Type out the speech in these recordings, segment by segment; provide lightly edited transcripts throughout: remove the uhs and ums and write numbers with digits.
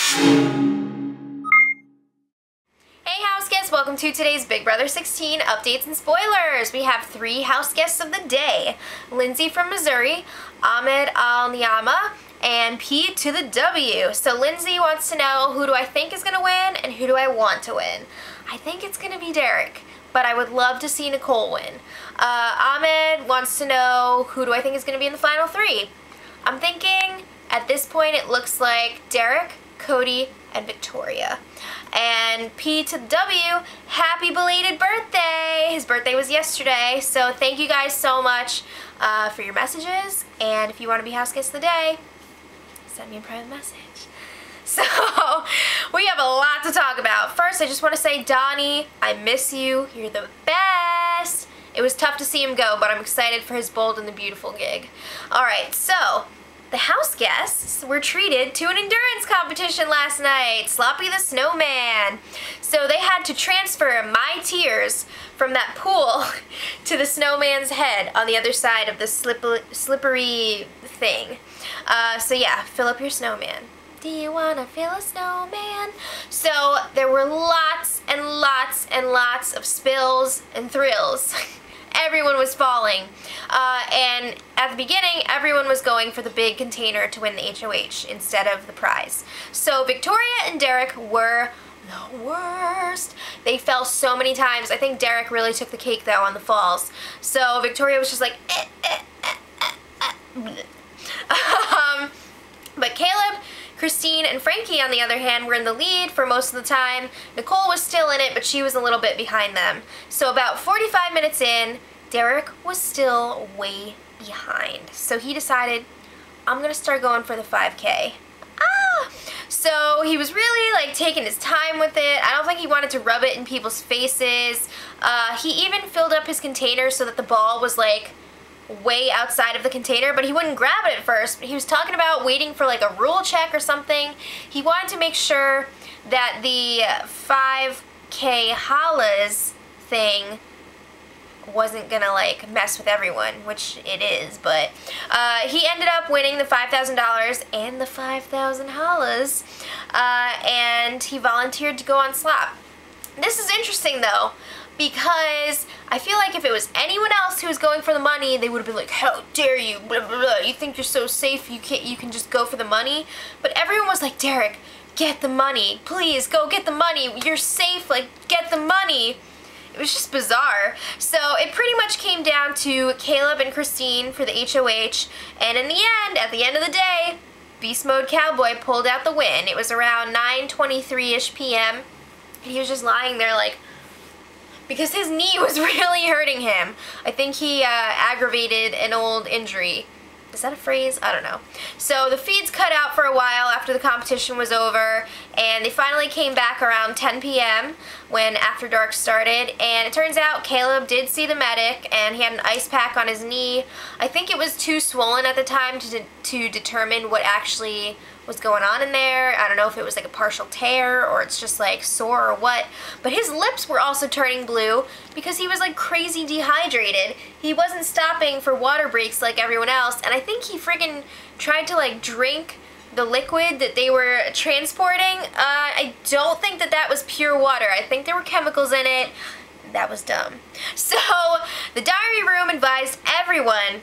Hey house guests, welcome to today's Big Brother 16 updates and spoilers. We have 3 house guests of the day. Lindsay from Missouri, Ahmed Al-Niyama, and P to the W. So Lindsay wants to know, who do I think is going to win and who do I want to win? I think it's going to be Derek, but I would love to see Nicole win. Ahmed wants to know, who do I think is going to be in the final 3? I'm thinking, at this point, it looks like Derek, Cody, and Victoria. And P to the W, happy belated birthday! His birthday was yesterday, so thank you guys so much for your messages. And if you want to be house guest of the day, send me a private message. So, we have a lot to talk about. First, I just want to say, Donnie, I miss you. You're the best. It was tough to see him go, but I'm excited for his Bold and the Beautiful gig. Alright, so, the house guests were treated to an endurance competition last night. Sloppy the Snowman. So they had to transfer my tears from that pool to the snowman's head on the other side of the slippery thing. So yeah, fill up your snowman. Do you want to fill a snowman? So there were lots and lots and lots of spills and thrills. Everyone was falling. And at the beginning, everyone was going for the big container to win the HOH instead of the prize. So Victoria and Derek were the worst. They fell so many times. I think Derek really took the cake though on the falls. So Victoria was just like, but Caleb, Christine, and Frankie, on the other hand, were in the lead for most of the time. Nicole was still in it, but she was a little bit behind them. So about 45 minutes in, Derek was still way behind. So he decided, I'm going to start going for the 5K. So he was really like taking his time with it. I don't think he wanted to rub it in people's faces. He even filled up his container so that the ball was like way outside of the container, but he wouldn't grab it at first. He was talking about waiting for like a rule check or something. He wanted to make sure that the 5K hollahs thing wasn't gonna like mess with everyone, which it is, but he ended up winning the $5,000 and the 5,000 hollahs, and he volunteered to go on slop. This is interesting though, because I feel like if it was anyone else who was going for the money, they would have been like, how dare you, blah, blah, blah. You think you're so safe, you can just go for the money. But everyone was like, Derek, get the money, please go get the money, you're safe, like get the money. It was just bizarre. So it pretty much came down to Caleb and Christine for the HOH, and in the end, at the end of the day, Beast Mode Cowboy pulled out the win. It was around 9:23ish p.m. and he was just lying there like, because his knee was really hurting him. I think he aggravated an old injury. Is that a phrase? I don't know. So the feeds cut out for a while after the competition was over, and they finally came back around 10 p.m. when After Dark started, and it turns out Caleb did see the medic, and he had an ice pack on his knee. I think it was too swollen at the time to determine what actually was going on in there. I don't know if it was like a partial tear or it's just like sore or what, but his lips were also turning blue because he was like crazy dehydrated. He wasn't stopping for water breaks like everyone else, and I think he friggin' tried to like drink the liquid that they were transporting. I don't think that that was pure water. I think there were chemicals in it. That was dumb. So the diary room advised everyone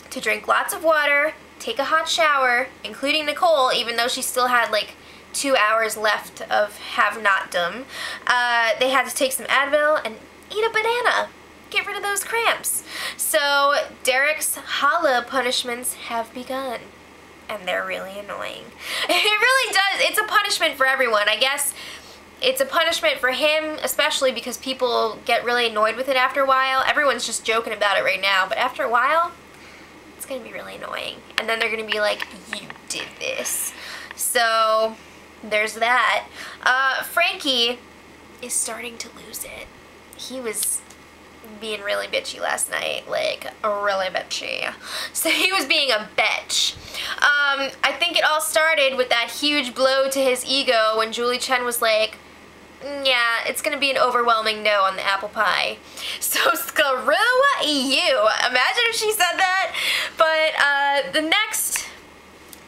to drink lots of water, take a hot shower, including Nicole, even though she still had like 2 hours left of have-not-dom. They had to take some Advil and eat a banana. Get rid of those cramps. So Derek's holla punishments have begun, and they're really annoying. It really does. It's a punishment for everyone. I guess it's a punishment for him, especially because people get really annoyed with it after a while. Everyone's just joking about it right now, but after a while, it's going to be really annoying. And then they're going to be like, you did this. So there's that. Frankie is starting to lose it. He was being really bitchy last night, like really bitchy. So he was being a bitch. I think it all started with that huge blow to his ego when Julie Chen was like, yeah, it's gonna be an overwhelming no on the apple pie. So screw you. Imagine if she said that. But the next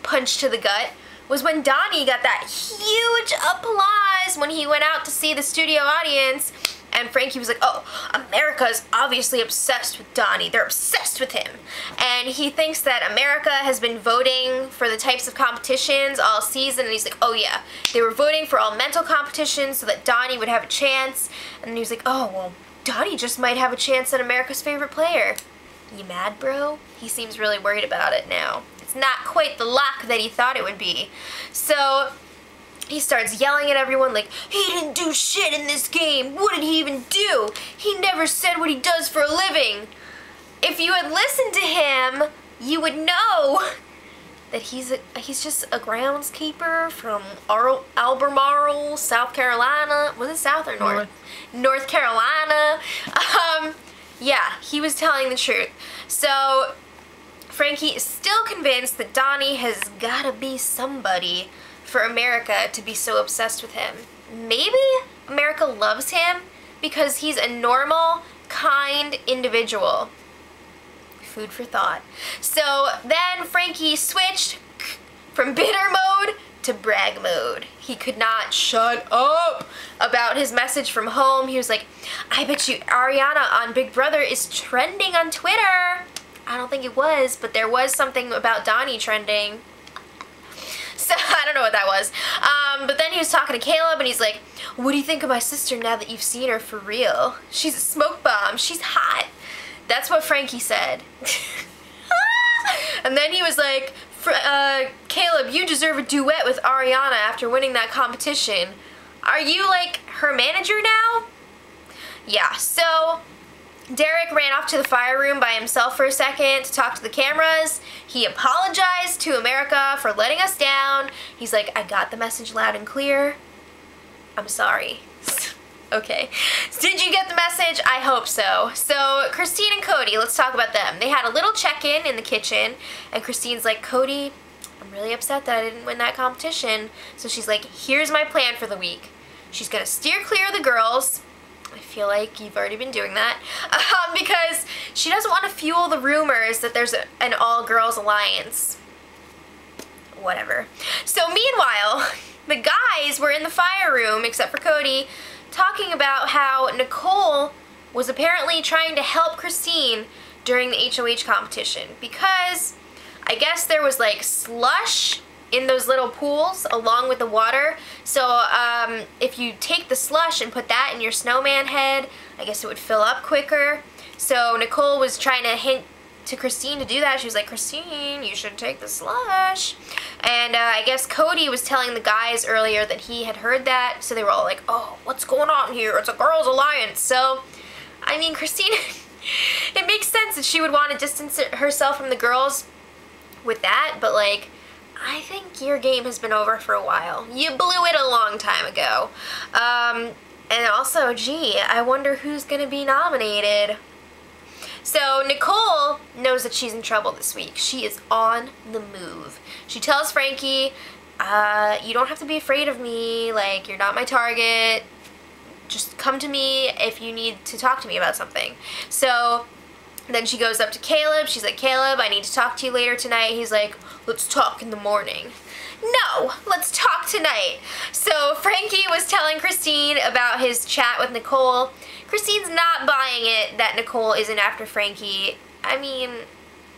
punch to the gut was when Donnie got that huge applause when he went out to see the studio audience. And Frankie was like, oh, America is obviously obsessed with Donnie. They're obsessed with him. And he thinks that America has been voting for the types of competitions all season. And he's like, oh yeah, they were voting for all mental competitions so that Donnie would have a chance. And he was like, oh, well, Donnie just might have a chance at America's favorite player. You mad, bro? He seems really worried about it now. It's not quite the lock that he thought it would be. So he starts yelling at everyone like, he didn't do shit in this game. What did he even do? He never said what he does for a living. If you had listened to him, you would know that he's just a groundskeeper from Albemarle, South Carolina. Was it South or North? North Carolina. Yeah, he was telling the truth. So Frankie is still convinced that Donnie has gotta be somebody for America to be so obsessed with him. Maybe America loves him because he's a normal, kind individual. Food for thought. So then Frankie switched from bitter mode to brag mode. He could not shut up about his message from home. He was like, I bet you Ariana on Big Brother is trending on Twitter. I don't think it was, but there was something about Donnie trending. So, I don't know what that was. But then he was talking to Caleb and he's like, what do you think of my sister now that you've seen her for real? She's a smoke bomb. She's hot. That's what Frankie said. And then he was like, Caleb, you deserve a duet with Ariana after winning that competition. Are you like her manager now? Yeah, so Derek ran off to the fire room by himself for a second to talk to the cameras. He apologized to America for letting us down. He's like, I got the message loud and clear. I'm sorry. Okay. Did you get the message? I hope so. So Christine and Cody, let's talk about them. They had a little check-in in the kitchen, and Christine's like, Cody, I'm really upset that I didn't win that competition. So she's like, here's my plan for the week. She's gonna steer clear of the girls. I feel like you've already been doing that. Because she doesn't want to fuel the rumors that there's an all-girls alliance. Whatever. So meanwhile, the guys were in the fire room, except for Cody, talking about how Nicole was apparently trying to help Christine during the HOH competition because I guess there was like slush in those little pools along with the water. So if you take the slush and put that in your snowman head, I guess it would fill up quicker. So Nicole was trying to hint to Christine to do that. She was like, Christine, you should take the slush. And I guess Cody was telling the guys earlier that he had heard that, so they were all like, oh, what's going on here? It's a girls' alliance. So, I mean, Christine, it makes sense that she would want to distance herself from the girls with that, but like, I think your game has been over for a while. You blew it a long time ago. And also, gee, I wonder who's going to be nominated. So Nicole knows that she's in trouble this week. She is on the move. She tells Frankie, you don't have to be afraid of me, like, you're not my target. Just come to me if you need to talk to me about something. So then she goes up to Caleb. She's like, Caleb, I need to talk to you later tonight. He's like, let's talk in the morning. No, let's talk tonight. So Frankie was telling Christine about his chat with Nicole. Christine's not buying it that Nicole isn't after Frankie. I mean,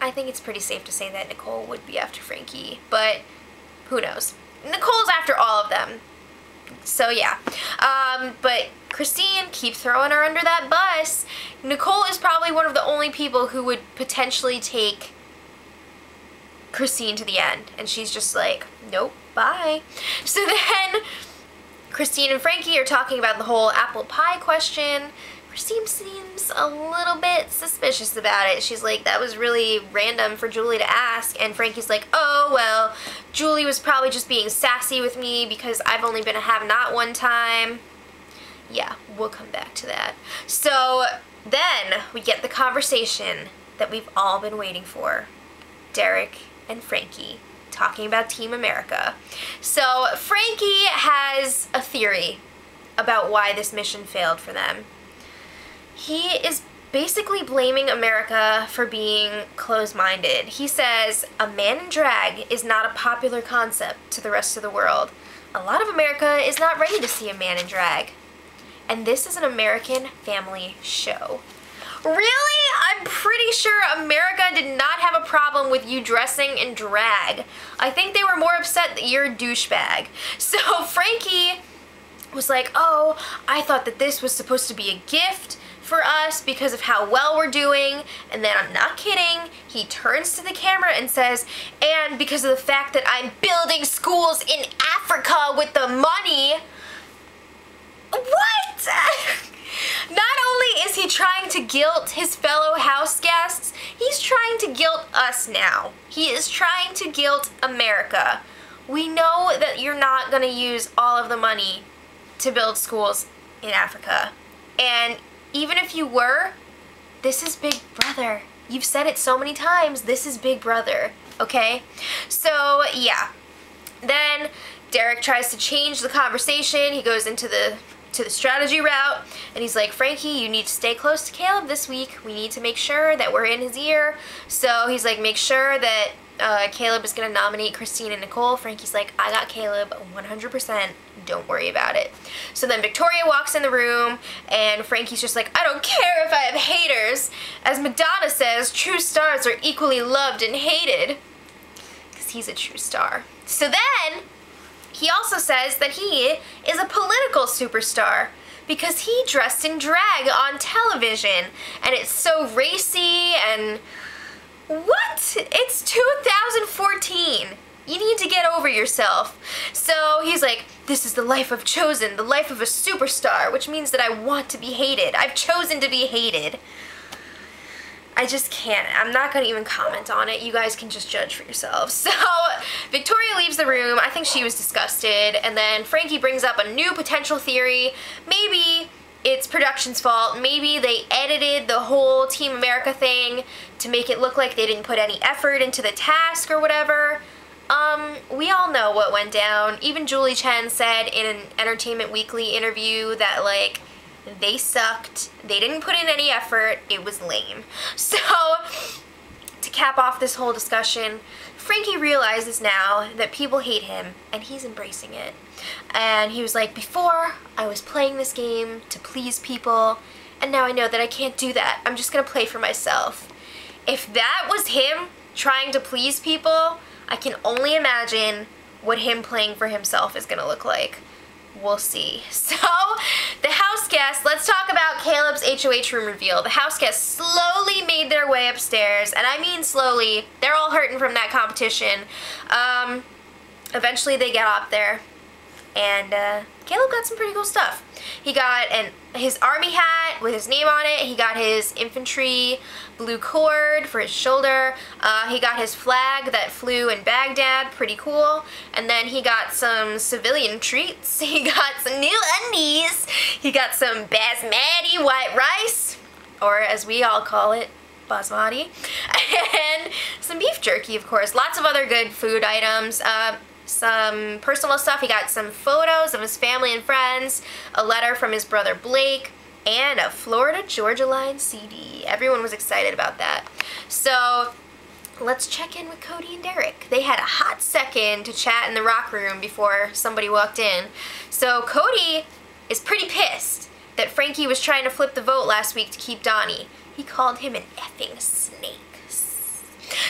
I think it's pretty safe to say that Nicole would be after Frankie, but who knows? Nicole's after all of them. So yeah. But Christine, keep throwing her under that bus. Nicole is probably one of the only people who would potentially take Christine to the end. And she's just like, nope, bye. So then Christine and Frankie are talking about the whole apple pie question. Christine seems a little bit suspicious about it. She's like, that was really random for Julie to ask. And Frankie's like, oh, well, Julie was probably just being sassy with me because I've only been a have-not one time. Yeah, we'll come back to that. So then we get the conversation that we've all been waiting for. Derek and Frankie talking about Team America. So Frankie has a theory about why this mission failed for them. He is basically blaming America for being closed-minded. He says, a man in drag is not a popular concept to the rest of the world. A lot of America is not ready to see a man in drag. And this is an American family show. Really? I'm pretty sure America did not have a problem with you dressing in drag. I think they were more upset that you're a douchebag. So Frankie was like, oh, I thought that this was supposed to be a gift for us because of how well we're doing. And then, I'm not kidding, he turns to the camera and says, and because of the fact that I'm building schools in Africa with the money. What? Not only is he trying to guilt his fellow house guests, he's trying to guilt us now. He is trying to guilt America. We know that you're not going to use all of the money to build schools in Africa. And even if you were, this is Big Brother. You've said it so many times, this is Big Brother, okay? So, yeah. Then Derek tries to change the conversation. He goes into the strategy route, and he's like, Frankie, you need to stay close to Caleb this week. We need to make sure that we're in his ear. So he's like, make sure that Caleb is going to nominate Christine and Nicole. Frankie's like, I got Caleb 100%. Don't worry about it. So then Victoria walks in the room, and Frankie's just like, I don't care if I have haters. As Madonna says, true stars are equally loved and hated. Because he's a true star. So then he also says that he is a political superstar because he dressed in drag on television, and it's so racy and... What? It's 2014. You need to get over yourself. So he's like, this is the life I've chosen, the life of a superstar, which means that I want to be hated. I've chosen to be hated. I just can't. I'm not going to even comment on it. You guys can just judge for yourselves. So Victoria leaves the room. I think she was disgusted. And then Frankie brings up a new potential theory. Maybe it's production's fault. Maybe they edited the whole Team America thing to make it look like they didn't put any effort into the task or whatever. We all know what went down. Even Julie Chen said in an Entertainment Weekly interview that, like, they sucked. They didn't put in any effort. It was lame. So, to cap off this whole discussion, Frankie realizes now that people hate him, and he's embracing it. And he was like, before, I was playing this game to please people, and now I know that I can't do that. I'm just gonna play for myself. If that was him trying to please people, I can only imagine what him playing for himself is gonna look like. We'll see. So, the house guests, let's talk about Caleb's HOH room reveal. The house guests slowly made their way upstairs, and I mean slowly. They're all hurting from that competition. Eventually they get up there, and Caleb got some pretty cool stuff. He got his army hat with his name on it. He got his infantry blue cord for his shoulder. He got his flag that flew in Baghdad, pretty cool. And then he got some civilian treats. He got some new undies. He got some basmati white rice, or as we all call it, basmati. And some beef jerky, of course. Lots of other good food items. Some personal stuff. He got some photos of his family and friends, a letter from his brother Blake, and a Florida Georgia Line CD. Everyone was excited about that. So let's check in with Cody and Derek. They had a hot second to chat in the rock room before somebody walked in. So Cody is pretty pissed that Frankie was trying to flip the vote last week to keep Donnie. He called him an effing snake.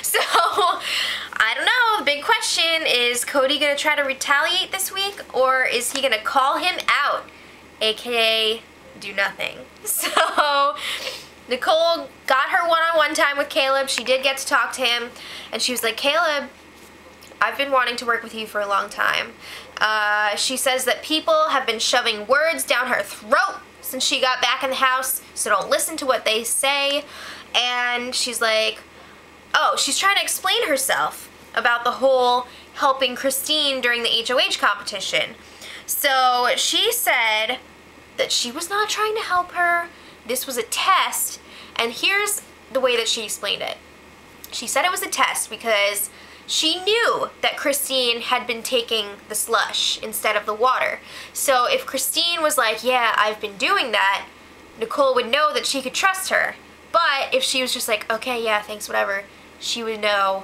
So, I don't know, the big question is Cody gonna try to retaliate this week, or is he gonna call him out, aka do nothing? So, Nicole got her one-on-one time with Caleb. She did get to talk to him, and she was like, Caleb, I've been wanting to work with you for a long time. She says that people have been shoving words down her throat since she got back in the house, so don't listen to what they say. And she's like, oh, she's trying to explain herself about the whole helping Christine during the HOH competition. So she said that she was not trying to help her. This was a test. And here's the way that she explained it. She said it was a test because she knew that Christine had been taking the slush instead of the water. So if Christine was like, yeah, I've been doing that, Nicole would know that she could trust her. But if she was just like, okay, yeah, thanks, whatever, she would know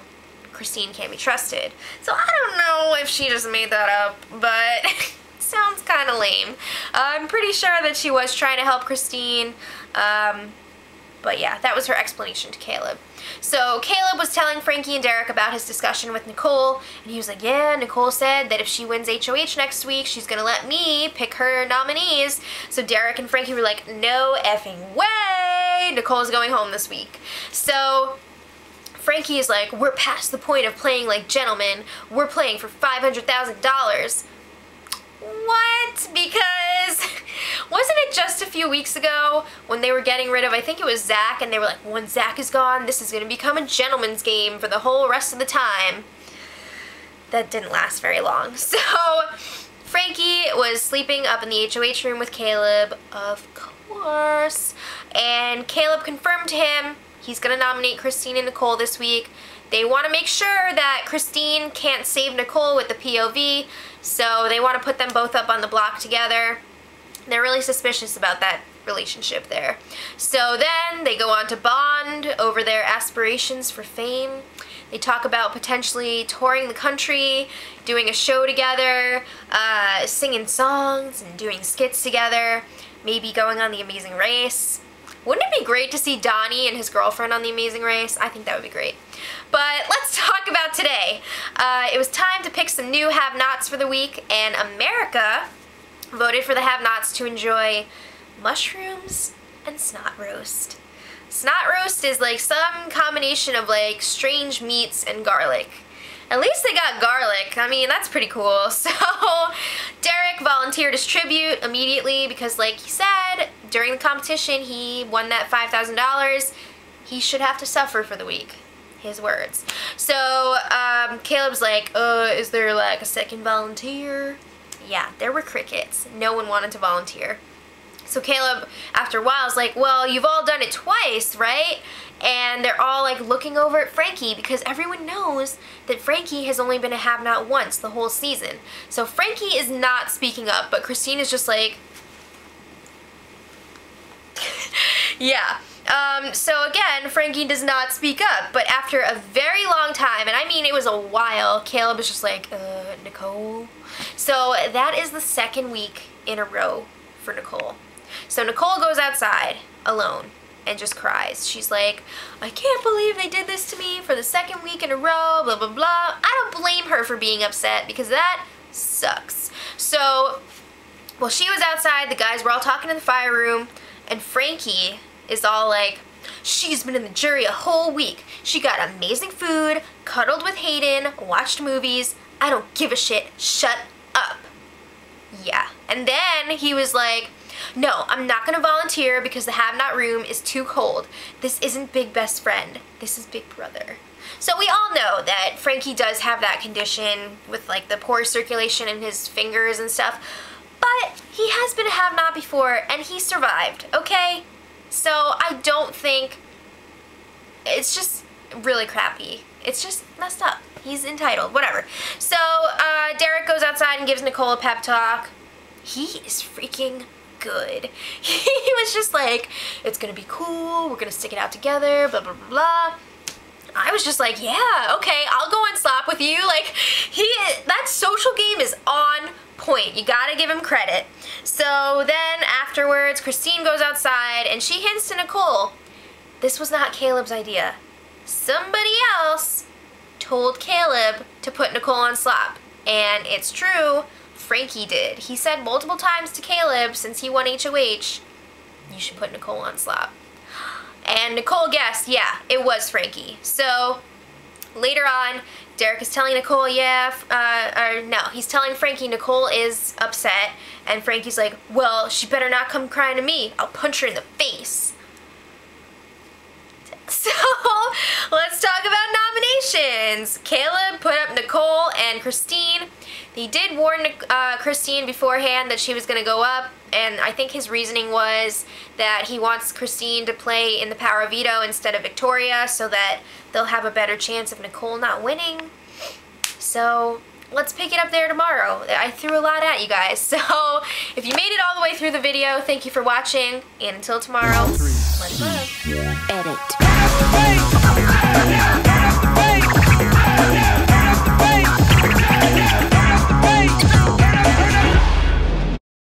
Christine can't be trusted. So I don't know if she just made that up, but it sounds kind of lame. I'm pretty sure that she was trying to help Christine, but yeah, that was her explanation to Caleb. So Caleb was telling Frankie and Derek about his discussion with Nicole, and he was like, yeah, Nicole said that if she wins HOH next week, she's gonna let me pick her nominees. So Derek and Frankie were like, no effing way, Nicole's going home this week. So Frankie is like, we're past the point of playing like gentlemen, we're playing for $500,000. What? Because wasn't it just a few weeks ago when they were getting rid of, I think it was Zach, and they were like, when Zach is gone, this is going to become a gentleman's game for the whole rest of the time. That didn't last very long. So Frankie was sleeping up in the HOH room with Caleb, of course, and Caleb confirmed to him he's going to nominate Christine and Nicole this week. They want to make sure that Christine can't save Nicole with the POV, so they want to put them both up on the block together. They're really suspicious about that relationship there. So then they go on to bond over their aspirations for fame. They talk about potentially touring the country, doing a show together, singing songs and doing skits together, maybe going on The Amazing Race. Wouldn't it be great to see Donnie and his girlfriend on The Amazing Race? I think that would be great. But let's talk about today. It was time to pick some new have-nots for the week, and America voted for the have-nots to enjoy mushrooms and snot roast. Snot roast is like some combination of like strange meats and garlic. At least they got garlic. I mean, that's pretty cool. So Derek volunteered his tribute immediately because, like he said, during the competition he won that $5,000. He should have to suffer for the week. His words. So Caleb's like, is there like a second volunteer? Yeah, there were crickets. No one wanted to volunteer. So Caleb, after a while, is like, well, you've all done it twice, right? And they're all like looking over at Frankie because everyone knows that Frankie has only been a have-not once the whole season. So Frankie is not speaking up, but Christine is just like, yeah. So again, Frankie does not speak up, but after a very long time, and I mean it was a while, Caleb is just like, Nicole. So that is the second week in a row for Nicole. So Nicole goes outside alone and just cries. She's like, I can't believe they did this to me for the second week in a row, blah, blah, blah. I don't blame her for being upset because that sucks. So, while she was outside, the guys were all talking in the fire room, and Frankie is all like, she's been in the jury a whole week. She got amazing food, cuddled with Hayden, watched movies. I don't give a shit. Shut up. Yeah. And then he was like, no, I'm not going to volunteer because the have-not room is too cold. This isn't Big Best Friend. This is Big Brother. So we all know that Frankie does have that condition with like the poor circulation in his fingers and stuff. But he has been a have-not before and he survived, okay? So I don't think, it's just really crappy. It's just messed up. He's entitled, whatever. So Derek goes outside and gives Nicole a pep talk. He is freaking good. He was just like, it's gonna be cool, we're gonna stick it out together, blah, blah, blah, blah. I was just like, yeah, okay, I'll go and slap with you. Like, that social game is on point. You gotta give him credit. So then afterwards, Christine goes outside and she hints to Nicole, this was not Caleb's idea. Somebody else told Caleb to put Nicole on slap. And it's true, Frankie did. He said multiple times to Caleb since he won HOH, you should put Nicole on slap. And Nicole guessed, yeah, it was Frankie. So later on, Derek is telling Nicole, he's telling Frankie Nicole is upset, and Frankie's like, well, she better not come crying to me. I'll punch her in the face. So, let's talk about nominations. Caleb put up Nicole and Christine. He did warn Christine beforehand that she was going to go up, and I think his reasoning was that he wants Christine to play in the Power of Veto instead of Victoria so that they'll have a better chance of Nicole not winning. So, let's pick it up there tomorrow. I threw a lot at you guys. So, if you made it all the way through the video, thank you for watching, and until tomorrow. Much love. Edit.